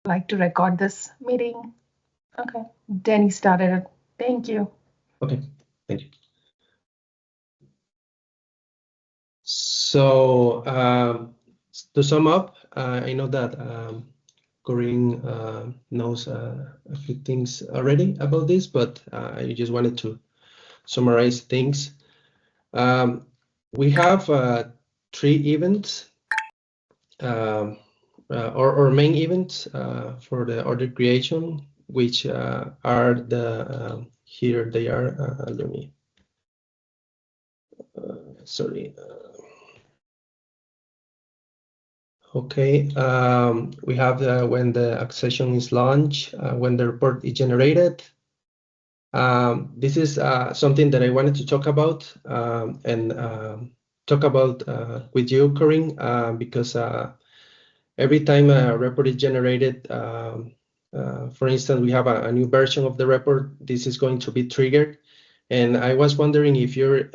like to record this meeting. Okay, Danny started it. Thank you. Okay, thank you. So to sum up, I know that Corinne knows a few things already about this, but I just wanted to summarize things. We have 3 events, or main events for the order creation, which are the here they are. Let me. Sorry. Okay, we have when the accession is launched, when the report is generated. This is something that I wanted to talk about and talk about with you, Corinne, because every time a report is generated, for instance, we have a new version of the report, this is going to be triggered. And I was wondering if you're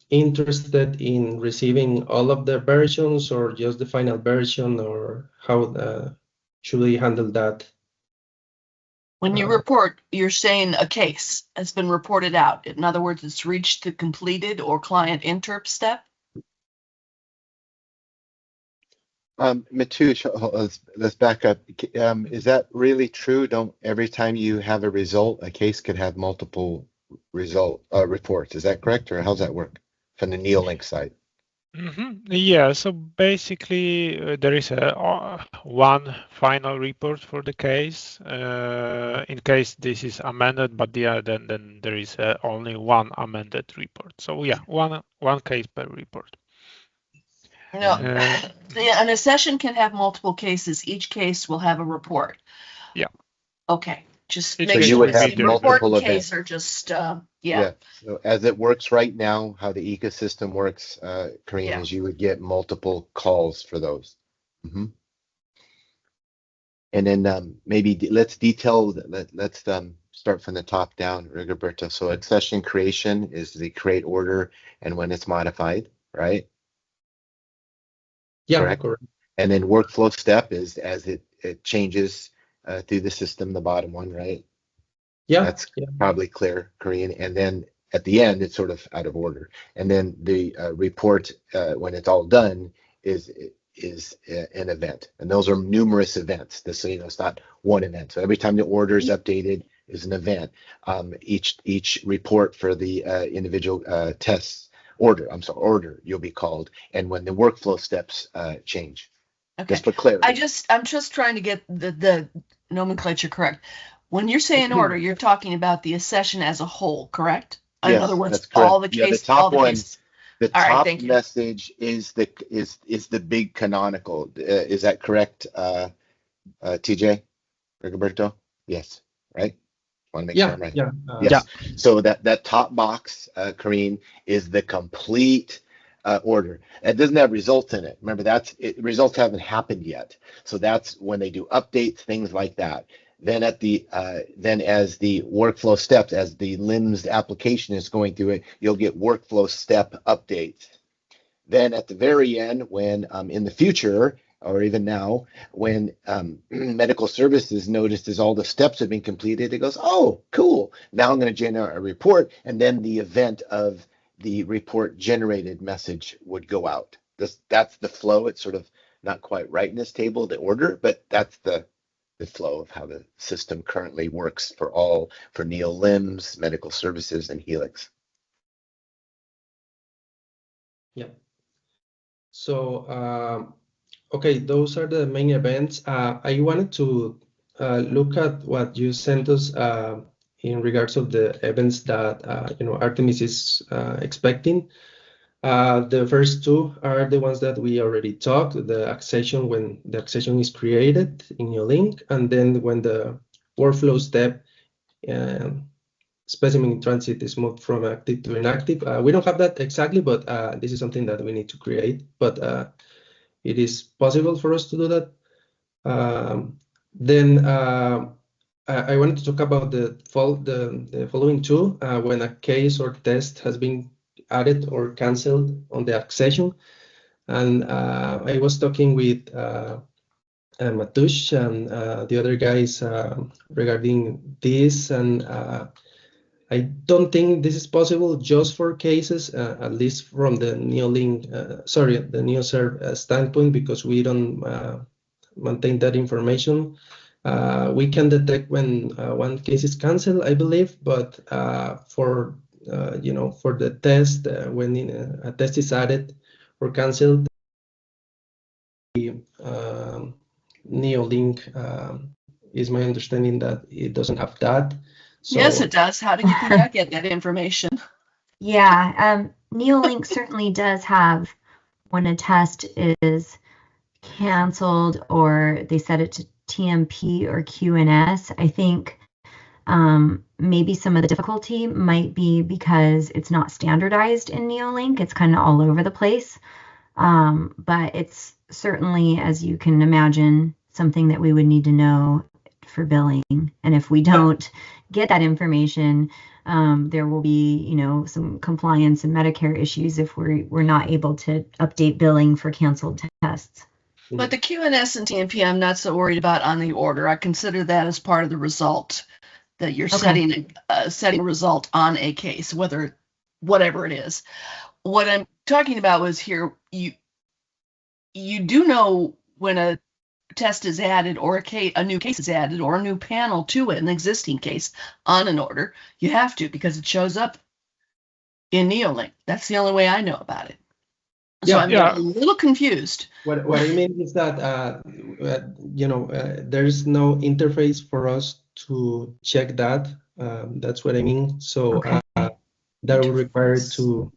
interested in receiving all of the versions or just the final version, or how should we handle that? When you report, you're saying a case has been reported out. In other words, it's reached the completed or client interp step. Matush, let's back up. Is that really true? Don't every time you have a result, a case could have multiple reports. Is that correct, or how's that work from the Neolink side? Yeah, so basically there is one final report for the case in case this is amended, but then there is only one amended report. So yeah, one case per report. No, an accession can have multiple cases. Each case will have a report. Yeah. Okay. Just Each make case sure would the have report multiple and case events. are just Yeah. So as it works right now, how the ecosystem works, Corinne, Yeah. is you would get multiple calls for those. And then maybe let's detail. Let's start from the top down, Rigoberto. So accession creation is the create order and when it's modified, right? Yeah, correct. And then workflow step is as it changes through the system, the bottom one, right? Yeah, That's probably clear, Korean. And then at the end, it's sort of out of order. And then the report, when it's all done, is an event. And those are numerous events. So you know, it's not one event. So every time the order is updated is an event. Each report for the individual tests order you'll be called, and when the workflow steps change. Okay. Just for clarity. I'm just trying to get the nomenclature correct. When you're saying order, you're talking about the accession as a whole, correct? Yes, in other words, that's correct. all the case, the top all the one, cases. the All right, top thank you. message is the big canonical. Is that correct, TJ, Rigoberto? Yes, right? Want to make sure I'm right. Yeah. Yes. So that top box, Karine, is the complete order. It doesn't have results in it. Remember, results haven't happened yet. So that's when they do updates, things like that. Then as the workflow steps, as the LIMS application is going through it, you'll get workflow step updates. Then at the very end, when in the future, or even now, when medical services notices all the steps have been completed, it goes, oh, cool. Now I'm going to generate a report, and then the event of the report generated message would go out. That's the flow. It's sort of not quite right in this table, the order, but that's the flow of how the system currently works for Neo LIMS, medical services, and Helix. Yeah. So, okay, those are the main events. I wanted to look at what you sent us in regards of the events that Artemis is expecting. The first 2 are the ones that we already talked, the accession, when the accession is created in your link, and then when the workflow step specimen in transit is moved from active to inactive. We don't have that exactly, but this is something that we need to create, but it is possible for us to do that. Then I wanted to talk about the following 2, when a case or test has been added or canceled on the accession. And I was talking with Matush and the other guys regarding this, and I don't think this is possible just for cases, at least from the Neolink, the NeoServe standpoint, because we don't maintain that information. We can detect when one case is canceled, I believe, but for for the test, when a test is added or canceled, the Neolink is my understanding that it doesn't have that. So, yes, it does. How do you not get that information? Yeah, Neolink certainly does have when a test is canceled or they set it to TMP or QNS. I think maybe some of the difficulty might be because it's not standardized in Neolink. It's kind of all over the place. But it's certainly, as you can imagine, something that we would need to know for billing. And if we don't get that information, there will be, some compliance and Medicare issues if we're not able to update billing for canceled tests. But the QNS and TMP, I'm not so worried about on the order. I consider that as part of the result, that you're setting a result on a case, whatever it is. What I'm talking about was here, you do know when a test is added or a new case is added or a new panel to an existing case on an order. You have to, because it shows up in Neolink. That's the only way I know about it. So I'm a little confused. What I mean is that there's no interface for us to check that. That's what I mean. So that will require to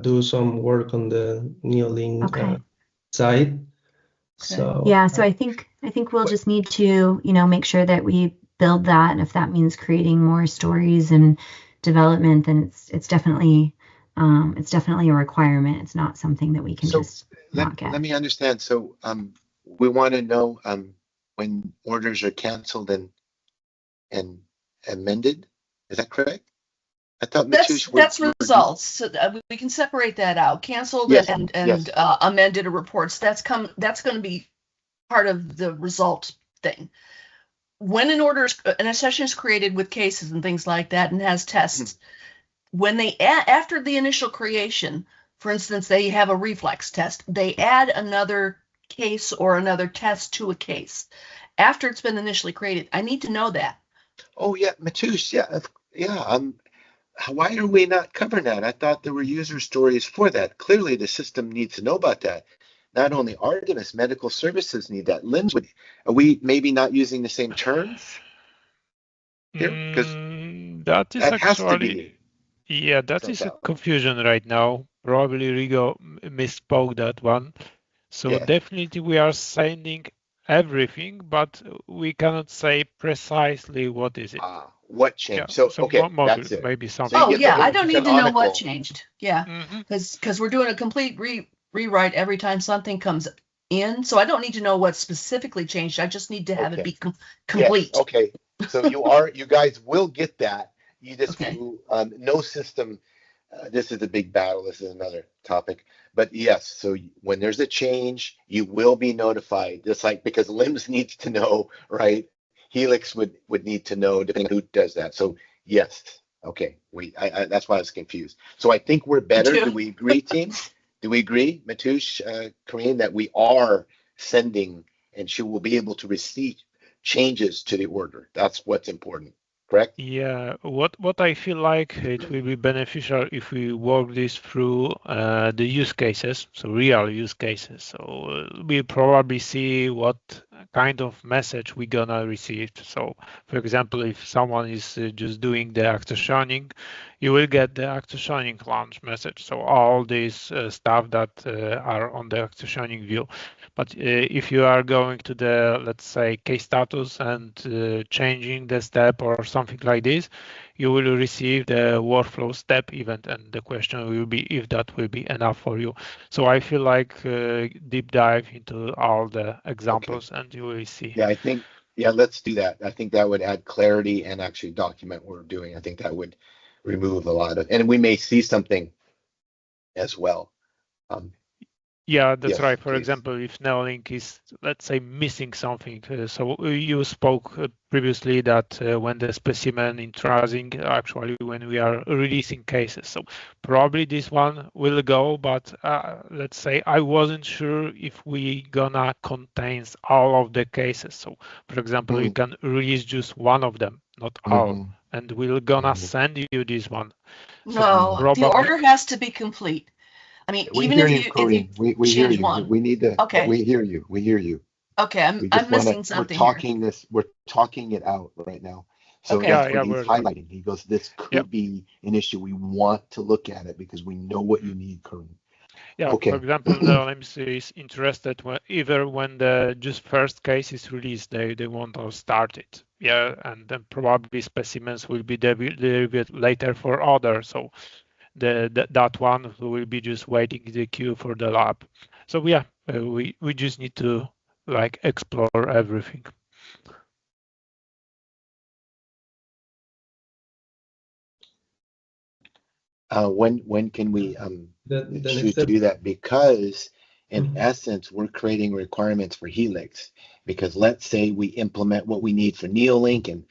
do some work on the Neolink side. So so I think we'll just need to make sure that we build that, and if that means creating more stories and development, then it's definitely a requirement. It's not something that we can just not get. Let me understand. So we want to know when orders are canceled and amended. Is that correct? I thought that's results. So we can separate that out. Canceled and amended reports. That's going to be part of the result thing. When a session is created with cases and things like that and has tests, when they after the initial creation, for instance, they have a reflex test, they add another case or another test to a case after it's been initially created. I need to know that. Oh yeah, Matush, why are we not covering that? I thought there were user stories for that. Clearly, the system needs to know about that. Not only Artemis, medical services need that. LIMS are we maybe not using the same terms here? Because that is that has actually, to be. Yeah, that is a confusion right now. Probably Rigo misspoke that one. So definitely we are sending everything, but we cannot say precisely what is it. What changed? Yeah, so okay, that's it. Maybe something. So I don't need to know what changed. Yeah, because we're doing a complete rewrite every time something comes in. So I don't need to know what specifically changed. I just need to have it be complete. Yes. Okay. So you guys will get that. You just no system. This is a big battle. This is another topic. But yes, so when there's a change, you will be notified. Just like because LIMS needs to know, right? Helix would need to know, depending on who does that. So yes, okay. That's why I was confused. So I think we're better. Do we agree, team? Do we agree, Matush, Corinne, that we are sending and she will be able to receive changes to the order? That's what's important. Correct? Yeah, what I feel like it will be beneficial if we work this through the use cases, so real use cases. So we'll probably see what kind of message we're gonna receive. So for example, if someone is just doing the actioning, you will get the actioning launch message. So all these stuff that are on the actioning view. But if you are going to the, let's say, case status and changing the step or something like this, you will receive the workflow step event, and the question will be if that will be enough for you. So I feel like deep dive into all the examples, and you will see. Yeah, I think, let's do that. I think that would add clarity and actually document what we're doing. I think that would remove a lot of, and we may see something as well. Yeah, that's Yes, right. For please. example, if Neolink is, let's say, missing something. So you spoke previously that when the specimen in tracing, actually when we are releasing cases. So probably this one will go, but let's say I wasn't sure if we gonna contains all of the cases. So for example, you can release just one of them, not all, and we're gonna send you this one. So No, probably, the order has to be complete. I mean, We even hear if you, you Corinne. We hear change you. one. We need to. Okay. We hear you. We hear you. Okay, We I'm just want missing to. something here. We're talking it out right now. So Okay. that's Yeah, what he's we're highlighting. He goes, "This could Yep. be an issue. We want to look at it because we know what you need, Corinne." Yeah, Okay. for example, the LMC is interested when the just first case is released, they want to start it. Yeah, and then probably specimens will be delivered later for others. So that one will be just waiting in the queue for the lab. So yeah, we just need to like explore everything. When can we The next should step. do that? Because in Mhm. essence, we're creating requirements for Helix. Because let's say we implement what we need for Neolink and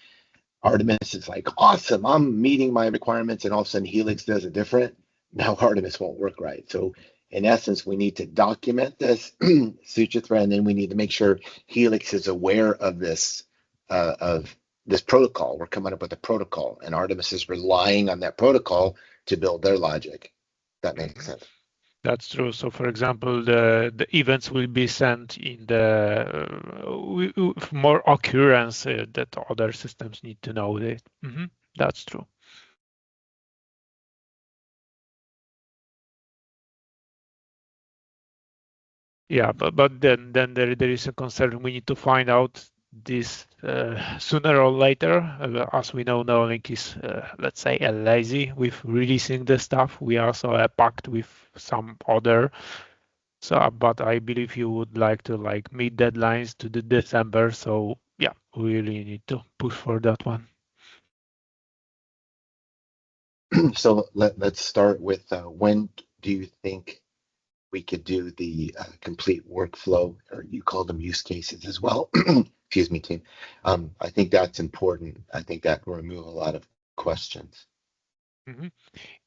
Artemis is like, awesome, I'm meeting my requirements, and all of a sudden Helix does it different. Now Artemis won't work right. So in essence, we need to document this suture thread, and then we need to make sure Helix is aware of this protocol. We're coming up with a protocol, and Artemis is relying on that protocol to build their logic. That makes sense. That's true. So, for example, the events will be sent in the with more occurrence that other systems need to know that. That's true. Yeah, but then there is a concern. We need to find out this sooner or later. As we know, Neolink is, let's say, lazy with releasing the stuff. We also are packed with some other. So, but I believe you would like to meet deadlines to the December. So yeah, we really need to push for that one. So let's start with when do you think we could do the complete workflow, or you call them use cases as well? Excuse me, team. I think that's important. I think that will remove a lot of questions.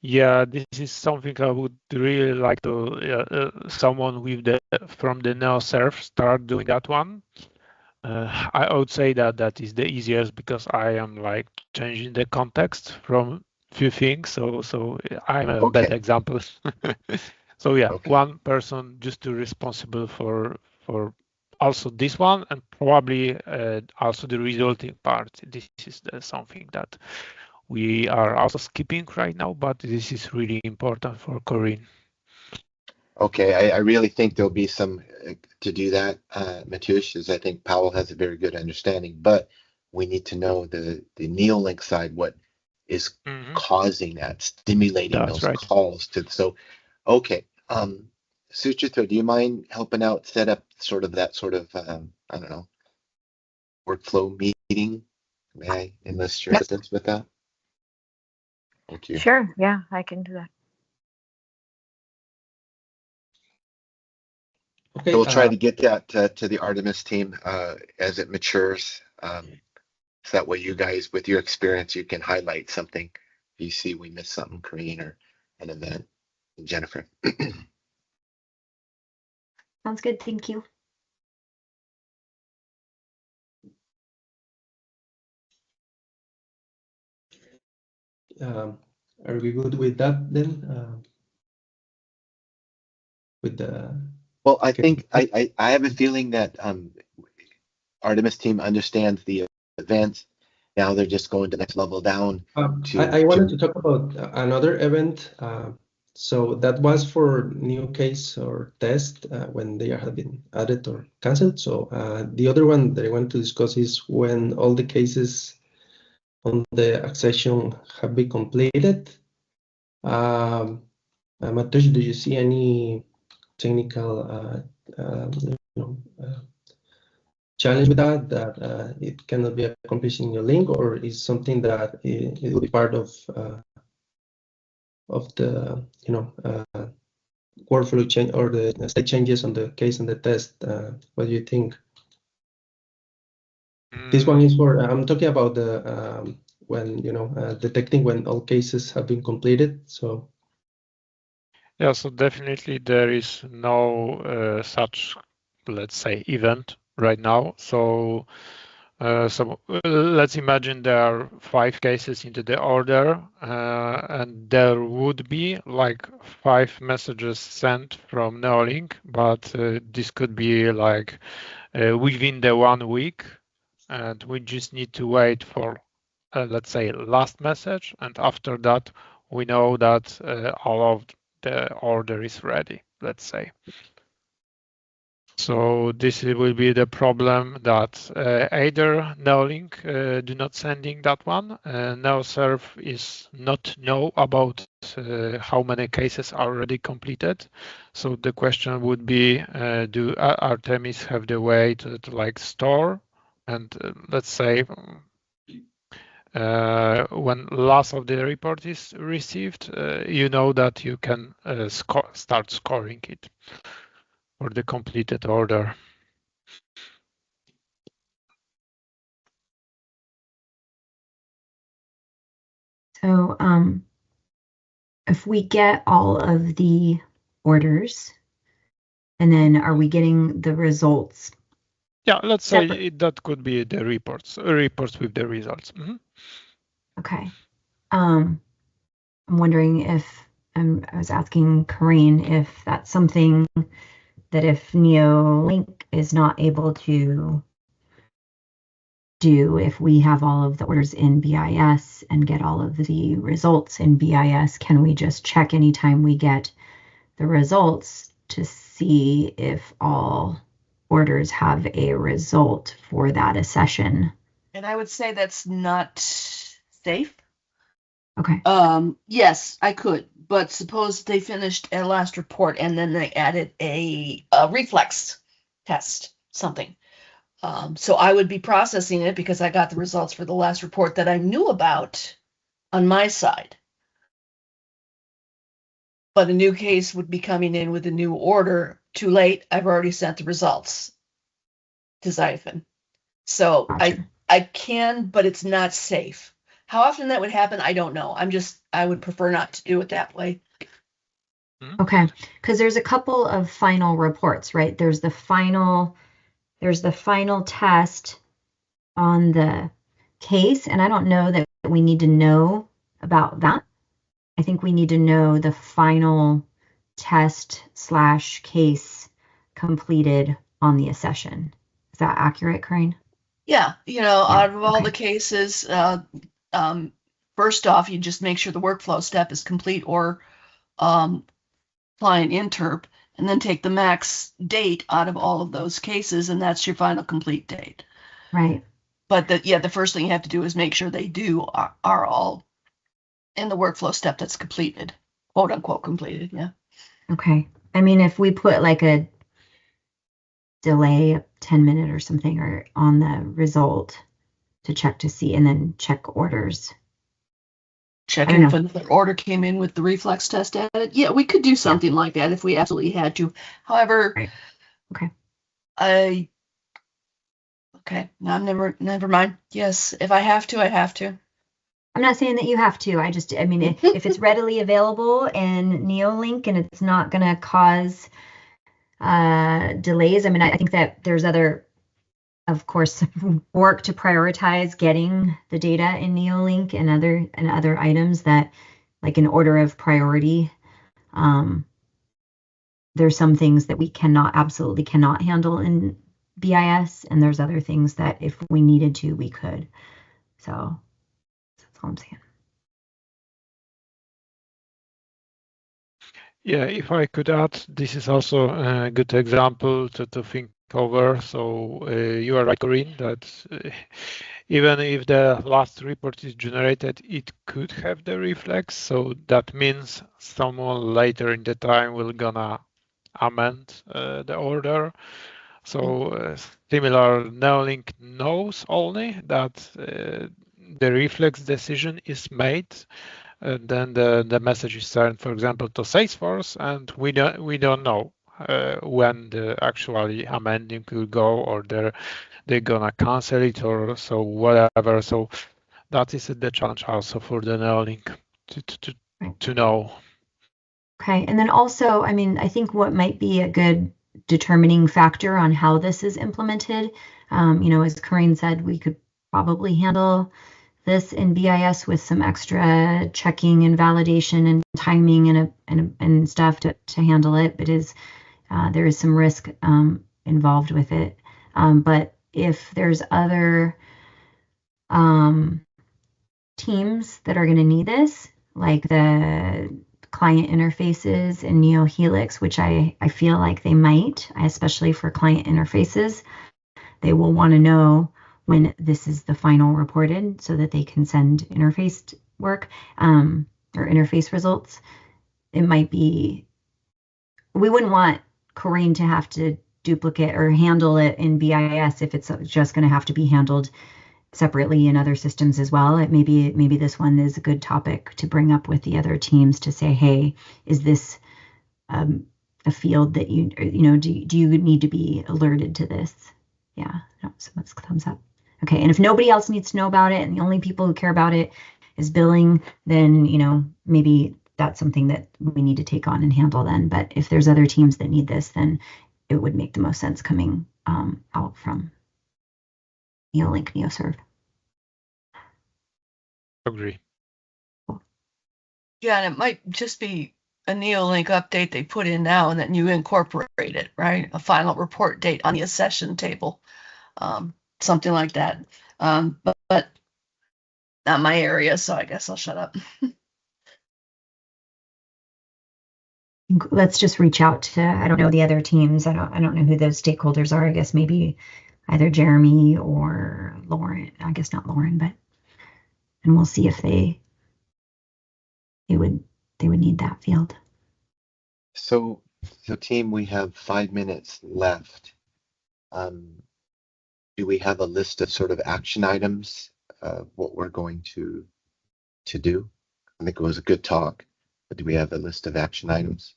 Yeah, this is something I would really like to someone with from the NeoSurf start doing that one. I would say that is the easiest because I am like changing the context from few things. So I'm a bad example. So yeah, one person just to responsible for also this one, and probably also the resulting part. This is something that we are also skipping right now, but this is really important for Corinne. Okay, I really think there'll be some to do that, Matush, as I think Powell has a very good understanding, but we need to know the Neolink side, what is causing that, stimulating those calls to. So, okay, Suchitra, do you mind helping out set up that sort of I don't know, workflow meeting? May I enlist your assistance with that? Thank you. Sure, yeah, I can do that. Okay, so we'll try to get that to the Artemis team as it matures. So that way you guys, with your experience, you can highlight something. If you see we missed something, Corinne, or an event. Jennifer. Sounds good. Thank you. Are we good with that then? With the well, I think I have a feeling that Artemis team understands the events. Now they're just going to the next level down. I wanted to talk about another event. So that was for new case or test when they have been added or cancelled. So the other one that I want to discuss is when all the cases on the accession have been completed. Matush, do you see any technical challenge with that it cannot be accomplished in your link, or is something that it will be part of the workflow change or the state changes on the case and the test. What do you think? This one is for, I'm talking about the when, detecting when all cases have been completed. So yeah, so definitely there is no such, let's say, event right now. So let's imagine there are 5 cases into the order, and there would be like 5 messages sent from Neolink, but this could be like within the 1 week, and we just need to wait for, let's say, last message, and after that, we know that all of the order is ready, let's say. So this will be the problem that either Neolink do not sending that one, NeoServe is not know about how many cases are already completed. So the question would be, do Artemis have the way to like store and let's say when last of the report is received, you know that you can start scoring it for the completed order. So if we get all of the orders, and then are we getting the results? Yeah, let's say that could be the reports with the results. Mm-hmm. Okay. I'm wondering if, I was asking Corrine if that's something that if Neolink is not able to do, if we have all of the orders in BIS and get all of the results in BIS, can we just check anytime we get the results to see if all orders have a result for that accession? And I would say that's not safe. Okay. Yes, I could, but suppose they finished a last report and then they added a reflex test, something. So I would be processing it because I got the results for the last report that I knew about on my side. But a new case would be coming in with a new order. Too late, I've already sent the results to Xiphon. So Gotcha. I can, but it's not safe. How often that would happen, I don't know. I would prefer not to do it that way. Okay, because there's a couple of final reports, right? There's the final test on the case, and I don't know that we need to know about that. I think we need to know the final test / case completed on the accession. Is that accurate, Corrine? Yeah, out of all the cases, first off, you just make sure the workflow step is complete or apply an interp, and then take the max date out of all of those cases, and that's your final complete date. Right. But the first thing you have to do is make sure they are all in the workflow step that's completed, quote unquote completed. Yeah. Okay. I mean, if we put like a delay, 10-minute or something, or on the result to check to see, and then check orders. Checking if another order came in with the reflex test added. Yeah, we could do something like that if we absolutely had to. However, right. Okay. No, never mind. Yes, if I have to, I have to. I'm not saying that you have to. I mean, if it's readily available in Neolink and it's not going to cause delays. I mean, I think that there's other, of course, work to prioritize getting the data in Neolink and other items that, like in order of priority. There's some things that we absolutely cannot handle in BIS, and there's other things that if we needed to, we could. So that's all I'm saying. Yeah, if I could add, this is also a good example to think over. So you are right, Corrine, that even if the last report is generated, it could have the reflex. So that means someone later in the time will gonna amend the order. So similar, Neolink knows only that the reflex decision is made then the message is sent, for example, to Salesforce, and we don't know when the actually amending will go, or they're gonna cancel it, or so whatever. So that is the challenge also for the Neolink to know. Okay, and then also, I mean, I think what might be a good determining factor on how this is implemented, as Corinne said, we could probably handle this in BIS with some extra checking and validation and timing and stuff to handle it. But there is some risk involved with it. But if there's other teams that are going to need this, like the client interfaces in NeoHelix, which I feel like they might, especially for client interfaces, they will want to know when this is the final reported so that they can send interface work or interface results. It might be, we wouldn't want Corinne to have to duplicate or handle it in BIS if it's just going to have to be handled separately in other systems as well. Maybe this one is a good topic to bring up with the other teams to say, hey, is this a field that do you need to be alerted to this? Yeah, no, so let's thumbs up. Okay, and if nobody else needs to know about it and the only people who care about it is billing, then maybe that's something that we need to take on and handle then. But if there's other teams that need this, then it would make the most sense coming out from Neolink, NeoServe. Agree. Yeah, and it might just be a Neolink update they put in now, and then you incorporate it, right? A final report date on the accession table, something like that. But not my area, so I guess I'll shut up. Let's just reach out to, I don't know the other teams. I don't know who those stakeholders are. I guess maybe either Jeremy or Lauren. I guess not Lauren, and we'll see if they would need that field. So team, we have 5 minutes left. Do we have a list of sort of action items, what we're going to do? I think it was a good talk, but do we have a list of action items?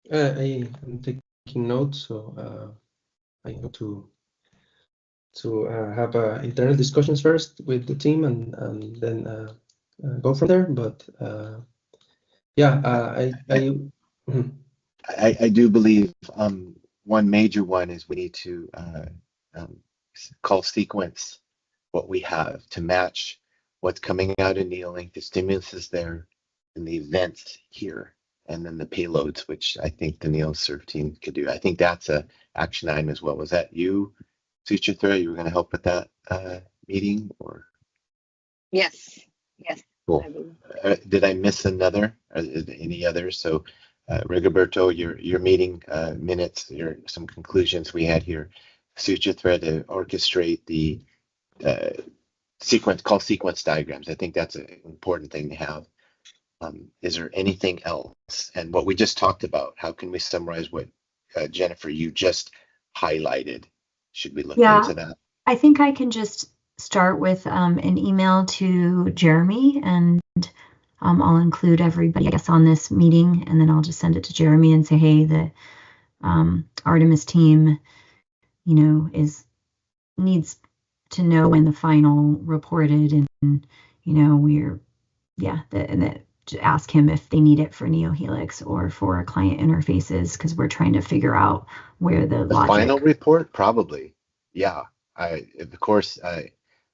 I'm taking notes, so I have to have internal discussions first with the team and then go from there. But yeah, I do believe one major one is we need to call sequence what we have to match what's coming out in Neolink, the stimulus is there, and the events here, and then the payloads, which I think the NeoServe team could do. I think that's a action item as well. Was that you, Suchitra? You were going to help with that meeting, or? Yes. Cool. Did I miss another? Or is there any others? So, Rigoberto, your meeting minutes, some conclusions we had here. Suchitra to orchestrate the sequence diagrams. I think that's an important thing to have. Is there anything else? And what we just talked about, how can we summarize what Jennifer, you just highlighted? Should we look into that? I think I can just start with an email to Jeremy, and I'll include everybody, I guess, on this meeting, and then I'll just send it to Jeremy and say, hey, the Artemis team, needs to know when the final reported, and to ask him if they need it for NeoHelix or for client interfaces, because we're trying to figure out where the logic. Final report, probably, yeah. Of course,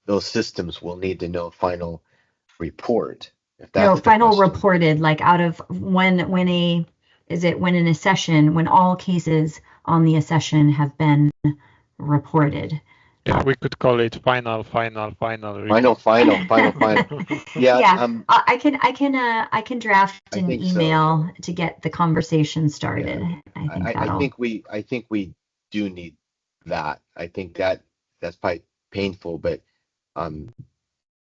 those systems will need to know final report. If that's final reported, like out of when an accession, when all cases on the accession have been reported. Yeah, we could call it final. Final. Yeah. I can draft an email to get the conversation started. Yeah. I think we do need that. I think that's probably painful, but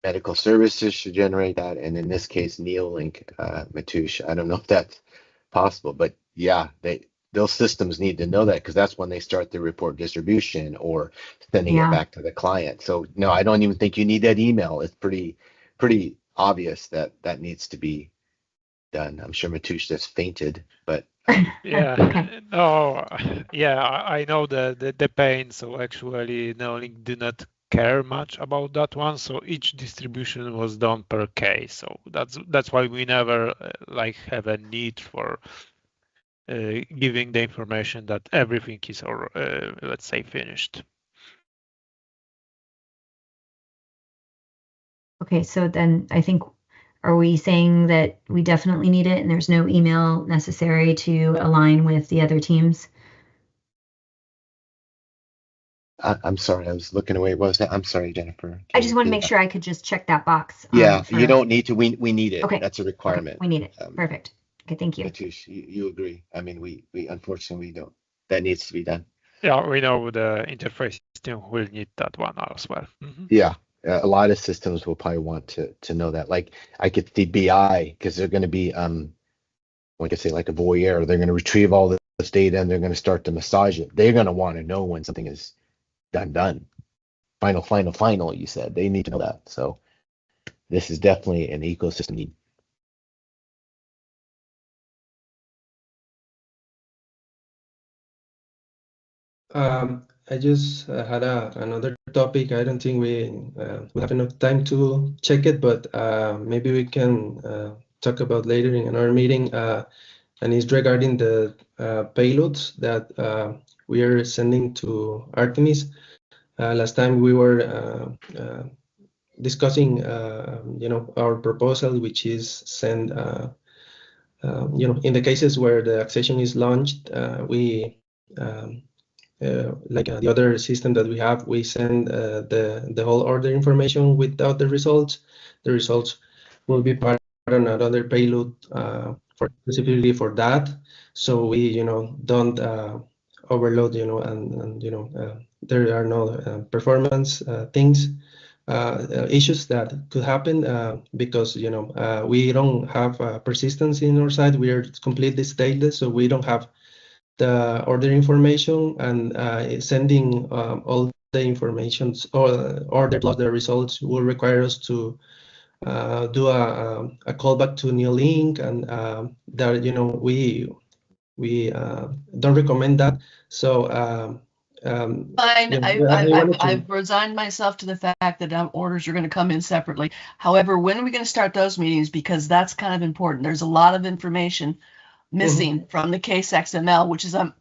medical services should generate that, and in this case, Neolink, Matush. I don't know if that's possible, but yeah, those systems need to know that because that's when they start the report distribution or sending it back to the client. So no, I don't even think you need that email. It's pretty obvious that that needs to be done. I'm sure Matush just fainted, but Yeah, Okay. no, yeah, I know the pain. So actually, Neolink do not care much about that one. So each distribution was done per case. So that's why we never like have a need for giving the information that everything is, or let's say, finished. Okay, so then I think, are we saying that we definitely need it and there's no email necessary to align with the other teams? I'm sorry, I was looking away. What was that? I'm sorry, Jennifer. I just want to make sure I could just check that box. Yeah, for- you don't need to. We need it. Okay. That's a requirement. We need it. Perfect. Okay, thank you. Matush, you agree? I mean, we unfortunately we don't. That needs to be done. Yeah, we know the interface team will need that one as well. Mhm. Yeah, a lot of systems will probably want to know that. Like I could see BI because they're going to be like I say, like a voyeur. They're going to retrieve all this data and they're going to start to massage it. They're going to want to know when something is done. Final. You said they need to know that. So this is definitely an ecosystem need. I just had another topic. I don't think we have enough time to check it, but maybe we can talk about later in another meeting. And it's regarding the payloads that we are sending to Artemis. Last time we were discussing, our proposal, which is send, in the cases where the accession is launched, we like the other system that we have, we send the whole order information without the results. The results will be part of another payload for specifically for that. So we, don't overload, and there are no performance things, issues that could happen because, we don't have persistence in our side. We are completely stateless, so we don't have the order information, and sending all the information or order plus the results will require us to do a callback to Neolink, and that we don't recommend that. So Fine. I've resigned myself to the fact that orders are going to come in separately. However, when are we going to start those meetings? Because that's kind of important. There's a lot of information missing from the case XML, which is from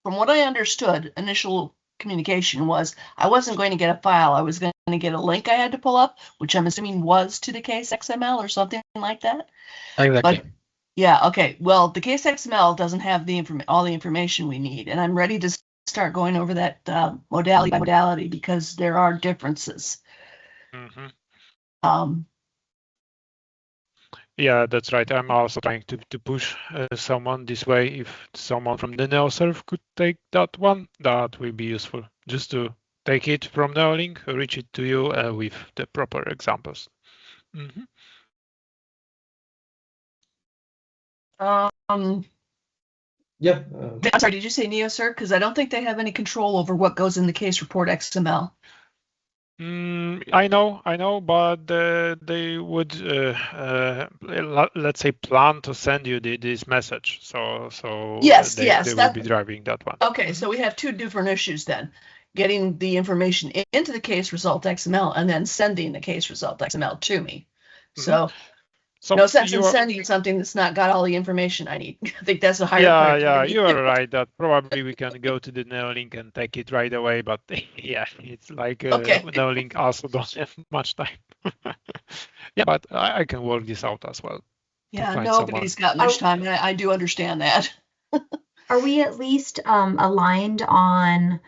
what I understood, initial communication was I wasn't going to get a file. I was going to get a link I had to pull up, which I'm assuming was to the case XML or something like that. Exactly. But yeah, okay. Well, the case XML doesn't have all the information we need, and I'm ready to start going over that modality by modality because there are differences. Mm-hmm. Yeah, that's right. I'm also trying to push someone this way. If someone from the NeoServe could take that one, that will be useful. Just to take it from Neolink, reach it to you with the proper examples. Mm-hmm. Yeah. I'm sorry, did you say NeoServe? Because I don't think they have any control over what goes in the case report XML. I know, but they would, let's say, plan to send you this message. So they will be driving that one. Okay, so we have two different issues then. Getting the information into the case result XML and then sending the case result XML to me. So no sense in sending something that's not got all the information I need. I think that's a higher priority. Yeah, you are right that probably we can go to the Neolink and take it right away, but yeah, it's like Neolink also don't have much time. Yeah, but I can work this out as well. Yeah, nobody's got much time. I do understand that. Are we at least aligned on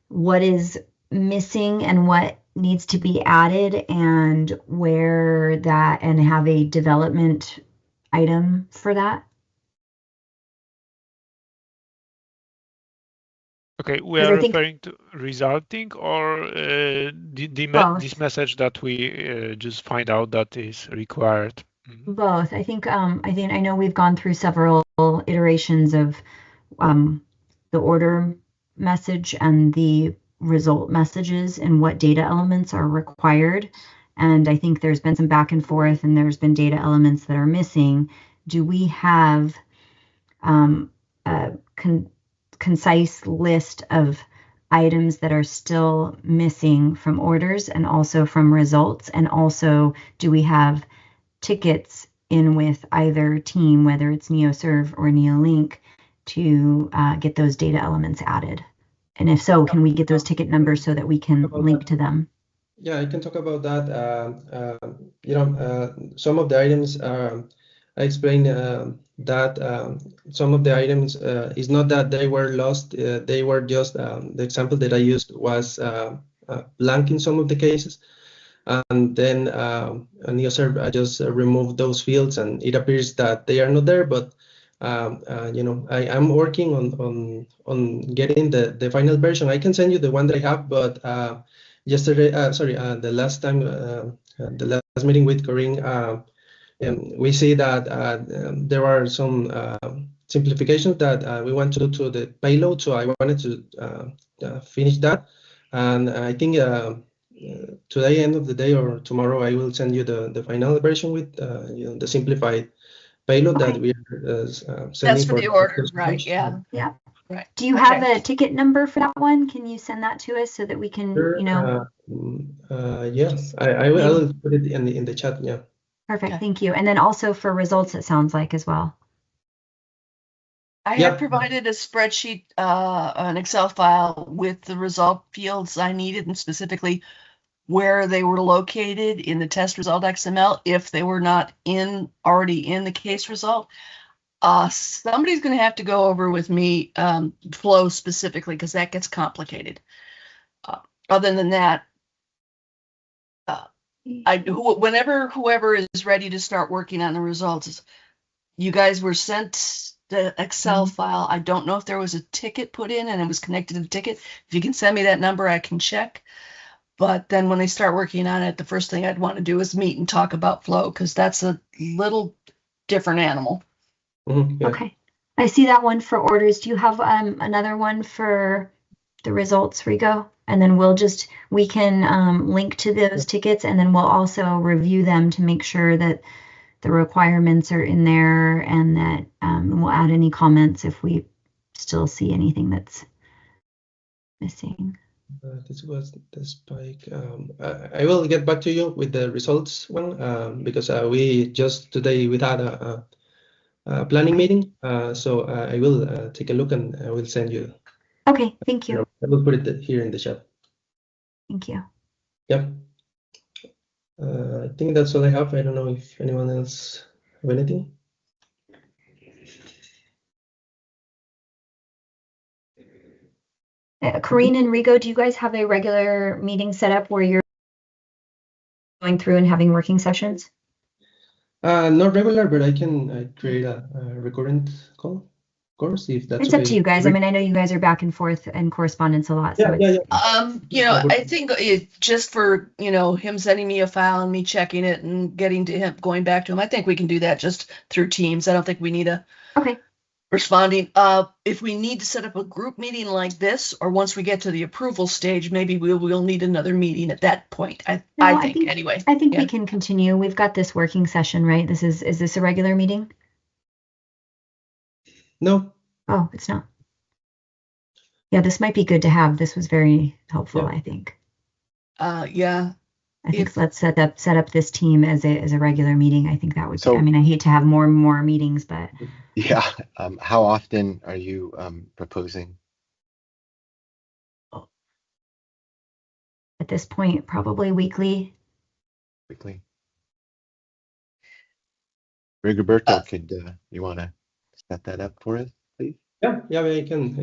what is missing and what needs to be added and where that, and have a development item for that? Okay, we are referring to resulting or this message that we just find out that is required. Both. I know we've gone through several iterations of the order message and the result messages and what data elements are required. And I think there's been some back and forth and there's been data elements that are missing. Do we have a concise list of items that are still missing from orders and also from results? And also, do we have tickets in with either team, whether it's NeoServe or NeoLink, to get those data elements added? And if so, can we get those ticket numbers so that we can link to them? Yeah, I can talk about that. Some of the items I explained that some of the items is not that they were lost. They were just the example that I used was blank in some of the cases, and then NeoServe I just removed those fields, and it appears that they are not there. But I am working on getting the final version. I can send you the one that I have, but the last time, the last meeting with Corinne, we see that there are some simplifications that we want to do to the payload. So I wanted to finish that, and I think today, end of the day or tomorrow, I will send you the final version with the simplified payload that we are sending. That's for the order, right? Yeah. Yeah. Right. Do you have a ticket number for that one? Can you send that to us so that we can, Sure. Yes, I will put it in the chat. Yeah. Perfect. Okay. Thank you. And then also for results, it sounds like as well. I have provided a spreadsheet, an Excel file with the result fields I needed and specifically where they were located in the test result XML if they were not already in the case result. Somebody's going to have to go over with me flow specifically because that gets complicated. Other than that, whenever whoever is ready to start working on the results, you guys were sent the Excel file. I don't know if there was a ticket put in and it was connected to the ticket. If you can send me that number, I can check. But then when they start working on it, the first thing I'd want to do is meet and talk about flow because that's a little different animal. Mm-hmm, yeah. Okay. I see that one for orders. Do you have another one for the results, Rigo? And then we can link to those tickets, and then we'll also review them to make sure that the requirements are in there, and that we'll add any comments if we still see anything that's missing. This was the spike. I will get back to you with the results one because we just today we had a planning meeting. So I will take a look and I will send you. Okay, thank you. I will put it here in the chat. Thank you. Yep. I think that's all I have. I don't know if anyone else have anything. Corinne and Rigo, do you guys have a regular meeting set up where you're going through and having working sessions? Not regular, but I can create a recurrent call. Of course, if that's it's up to you guys. I mean, I know you guys are back and forth and correspondence a lot. So yeah. I think just for him sending me a file and me checking it and getting to him, going back to him, I think we can do that just through Teams. I don't think we need responding. If we need to set up a group meeting like this, or once we get to the approval stage, maybe we'll need another meeting at that point. I think anyway. I think we can continue. We've got this working session, right? Is this a regular meeting? No. Oh, it's not. Yeah, this might be good to have. This was very helpful, I think. Yeah. I think let's set up this team as a regular meeting. I think that would be, I mean, I hate to have more and more meetings, but yeah. How often are you proposing? At this point, probably weekly. Weekly. Rigoberto, could you want to set that up for us, please? Yeah, I can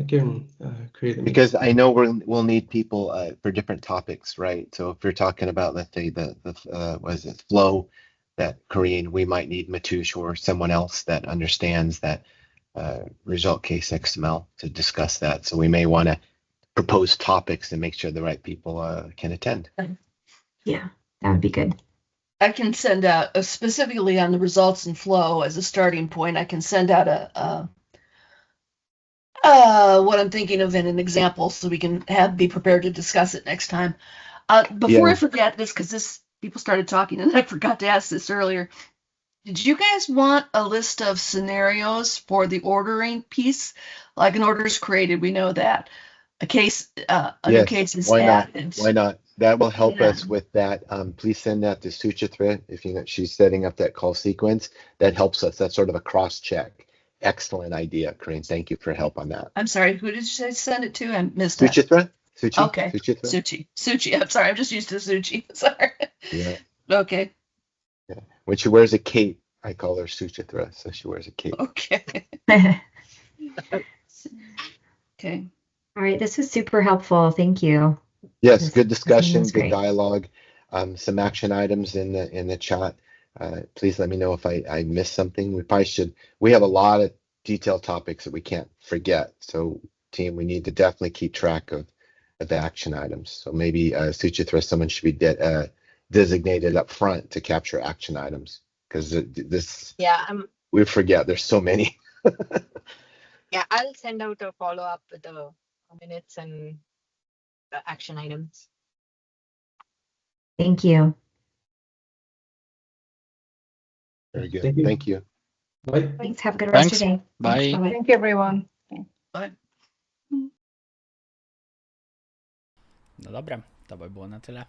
create it. Because I know we'll need people for different topics, right? So if you're talking about, let's say the flow, that Korean, we might need Matush or someone else that understands that result case XML to discuss that. So we may want to propose topics and make sure the right people can attend. Yeah, that would be good. I can send out specifically on the results and flow as a starting point. I can send out what I'm thinking of in an example so we can be prepared to discuss it next time. Before I forget this, because people started talking and I forgot to ask this earlier. Did you guys want a list of scenarios for the ordering piece? Like an order is created, we know that. A new case is added. Why not? That will help us with that. Please send that to Suchitra if she's setting up that call sequence. That helps us. That's sort of a cross check. Excellent idea, Corinne. Thank you for help on that. I'm sorry, who did you say send it to? I missed that. Suchitra? Suchi? Okay. Suchitra? Suchi. I'm sorry. I'm just used to Suchi. Sorry. Yeah. Okay. Yeah. When she wears a cape, I call her Suchitra, so she wears a cape. Okay. Okay. All right, this was super helpful. Thank you. Yes, good discussion, good great. dialogue. Some action items in the chat. Please let me know if I missed something. We have a lot of detailed topics that we can't forget. So team, we need to definitely keep track of the action items. So maybe Suchitra, someone should be designated up front to capture action items, because we forget. There's so many. Yeah, I'll send out a follow-up with the minutes and the action items. Thank you. Very good. Thank you. Thank you. Bye. Thanks. Have a good rest Thanks. of your day. Bye. Thanks, bye-bye. Thank you, everyone. Bye. No dobra, to by było na tyle.